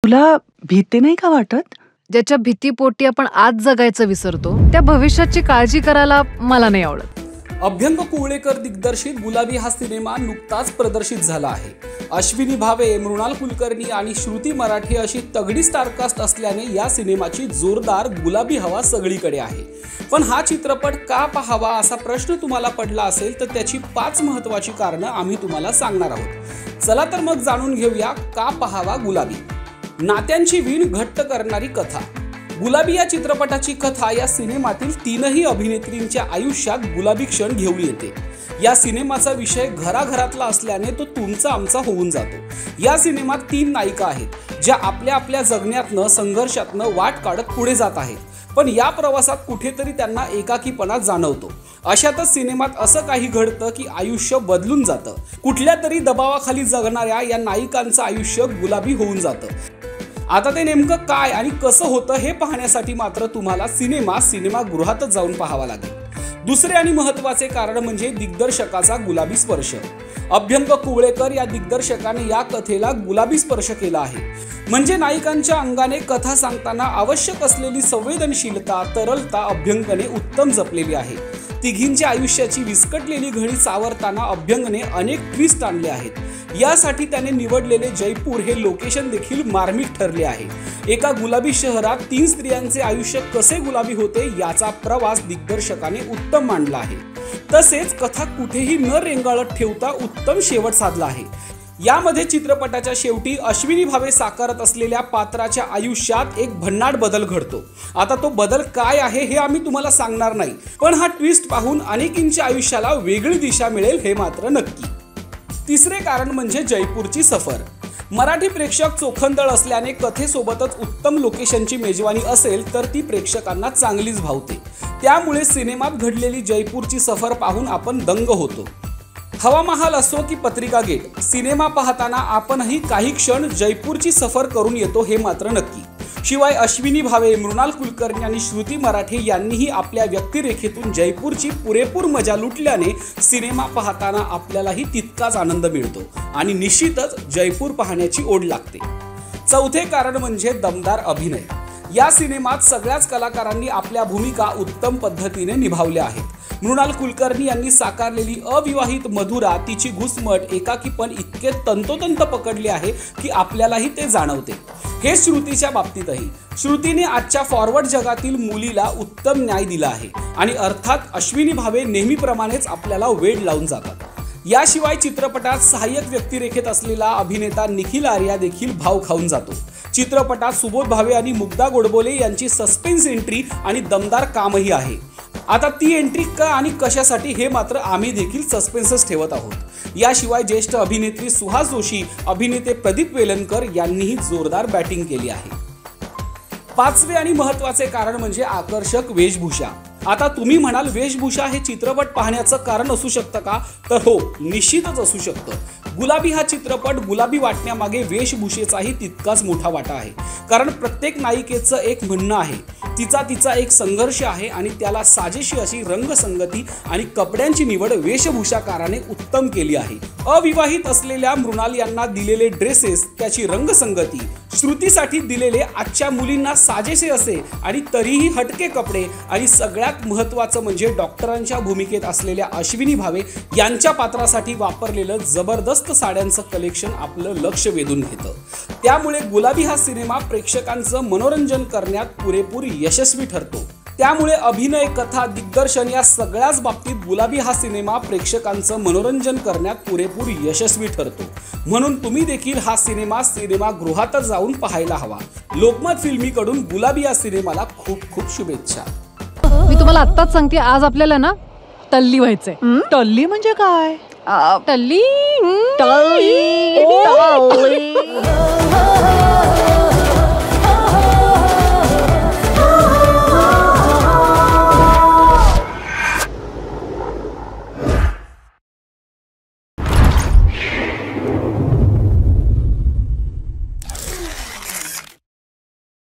तुला भीती नाही का वाटत? ज्याच्या भीतीपोटी आपण आज जगायचं विसरतो त्या भविष्याची काळजी करायला मला नाही आवडत. अभ्यंग कुवळेकर दिग्दर्शित गुलाबी हा सिनेमा नुकताच प्रदर्शित झाला आहे. अश्विनी भावे, मृणाल कुलकर्णी आणि श्रुती मराठे अशी तगडी स्टारकास्ट असल्याने या सिनेमाची जोरदार गुलाबी हवा सगळीकडे आहे. पण हा चित्रपट का पाहावा असा प्रश्न तुम्हाला पडला असेल तर त्याची 5 महत्त्वाची कारणं आम्ही तुम्हाला सांगणार आहोत. चला तर मग जाणून घेऊया का पाहावा गुलाबी. नात्यांची वीण घट्ट करणारी कथा. गुलाबी या चित्रपटाची कथा या सिनेमातील 3ही अभिनेत्रींच्या आयुष्यात गुलाबी क्षण घेऊन येते. या सिनेमाचा विषय घराघरातला असल्याने तो तुमचा आमचा होऊन जातो. या सिनेमात 3 नायिका आहेत ज्या आपल्या आपल्या जगण्यातनं संघर्षातनं वाट काढत पुढे जात आहेत. पण या प्रवासात कुठेतरी त्यांना एकाकीपणा जाणवतो. अशातच सिनेमात असं काही घडतं की आयुष्य बदलून जातं. कुठल्या तरी दबावाखाली जगणाऱ्या या नायिकांचं आयुष्य गुलाबी होऊन जातं. आता ते नेमकं काय आणि कसं होतं हे पाहण्यासाठी मात्र तुम्हाला सिनेमागृहातच जाऊन पाहावा लागेल. दुसरे आणि महत्त्वाचे कारण म्हणजे दिग्दर्शकाचा गुलाबी स्पर्श. अभ्यंग कुवळेकर या दिग्दर्शकाने या कथेला गुलाबी स्पर्श केला आहे. म्हणजे नायिकांच्या अंगाने कथा सांगताना आवश्यक असलेली संवेदनशीलता, तरलता अभ्यंगने उत्तम जपलेली आहे. तिघींच्या आयुष्याची विस्कटलेली घडी सावरताना अभ्यंगने अनेक ट्विस्ट आणले आहेत. यासाठी त्याने निवडलेले जयपूर हे लोकेशन देखील मार्मिक ठरले आहे. एका गुलाबी शहरात 3 स्त्रियांचे आयुष्य कसे गुलाबी होते याचा प्रवास दिग्दर्शकाने उत्तम मांडला आहे. तसेच कथा कुठेही न रेंगाळत ठेवता उत्तम शेवट साधला आहे. यामध्ये चित्रपटाच्या शेवटी अश्विनी भावे साकारत असलेल्या पात्राच्या आयुष्यात एक भन्नाट बदल घडतो. आता तो बदल काय आहे हे आम्ही तुम्हाला सांगणार नाही, पण हा ट्विस्ट पाहून अनेकींच्या आयुष्याला वेगळी दिशा मिळेल हे मात्र नक्की. तिसरे कारण म्हणजे जयपूरची सफर. मराठी प्रेक्षक चोखंदळ असल्याने कथेसोबतच उत्तम लोकेशनची मेजवानी असेल तर ती प्रेक्षकांना चांगलीच भावते. त्यामुळे सिनेमात घडलेली जयपूरची सफर पाहून आपण दंग होतो. हवा महाल असो की पत्रिका गेट, सिनेमा पाहताना आपणही काही क्षण जयपूरची सफर करून येतो हे मात्र नक्की. शिवाय अश्विनी भावे, मृणाल कुलकर्णी आणि श्रुती मराठे यांनीही आपल्या व्यक्तिरेखेतून जयपूरची पुरेपूर मजा लुटल्याने सिनेमा पाहताना आपल्यालाही तितकाच आनंद मिळतो आणि निश्चितच जयपूर पाहण्याची ओढ लागते. चौथे कारण म्हणजे दमदार अभिनय. या सिनेमात सगळ्याच कलाकारांनी आपल्या भूमिका उत्तम पद्धतीने निभावल्या आहेत. मृणाल कुलकर्णी यांनी साकारलेली अविवाहित मधुरा, तिची घुसमट, एकाकीपण इतके तंतोतंत पकडले आहे की आपल्यालाही ते जाणवते. हे श्रुतीच्या बाबतीतही. श्रुतीने आजच्या फॉरवर्ड जगातील मुलीला उत्तम न्याय दिला आहे आणि अर्थात अश्विनी भावे नेहमीप्रमाणेच आपल्याला वेड लावून जातात. याशिवाय चित्रपटात सहाय्यक व्यक्तिरेखेत असलेला अभिनेता निखिल आर्या देखील भाव खाऊन जातो. चित्रपटात सुबोध भावे आणि मुग्धा गोडबोले यांची सस्पेन्स एंट्री आणि दमदार कामही आहे. आता ती एंट्री का आणि कशासाठी हे मात्र आम्ही देखील सस्पेन्सच ठेवत आहोत. याशिवाय ज्येष्ठ अभिनेत्री सुहास जोशी, अभिनेते प्रदीप वेलणकर यांनीही जोरदार बॅटिंग केली आहे. 5वे आणि महत्त्वाचे कारण म्हणजे आकर्षक वेशभूषा. आता तुम्ही म्हणाल वेशभूषा हे चित्रपट पाहण्याचं कारण असू शकतं का? तर हो, निश्चितच असू शकतं. गुलाबी हा चित्रपट गुलाबी वाटण्यामागे वेशभूषेचाही तितकाच मोठा वाटा आहे. कारण प्रत्येक नायिकेचं एक म्हणणं आहे, तिचा एक संघर्ष आहे आणि त्याला साजेशी अशी रंगसंगती आणि कपड्यांची निवड वेशभूषाकाराने उत्तम केली आहे. अविवाहित असलेल्या मृणाल यांना दिलेले ड्रेसेस, त्याची रंगसंगती, श्रुतीसाठी दिलेले आजच्या मुलींना साजेसे असे आणि तरीही हटके कपडे आणि सगळ्यात महत्त्वाचं म्हणजे डॉक्टरांच्या भूमिकेत असलेल्या अश्विनी भावे यांच्या पात्रासाठी वापरलेलं जबरदस्त साड्यांचं कलेक्शन आपलं लक्ष वेधून घेतं. त्यामुळे गुलाबी हा सिनेमा प्रेक्षकांचं मनोरंजन करण्यात पुरेपूर यशस्वी ठरतो. त्यामुळे अभिनय, कथा, दिग्दर्शन या सगळ्याच बाबतीत गुलाबी हा सिनेमा प्रेक्षकांचं मनोरंजन करण्यात पुरेपूर यशस्वी ठरतो. म्हणून तुम्ही देखील हा सिनेमागृहातच जाऊन पाहायला हवा. लोकमत फिल्मीकडून गुलाबी या सिनेमाला खूप खूप शुभेच्छा. मी तुम्हाला आत्ताच सांगते, आज आपल्याला ना टल्ली व्हायचंय. टल्ली म्हणजे काय? टल्ली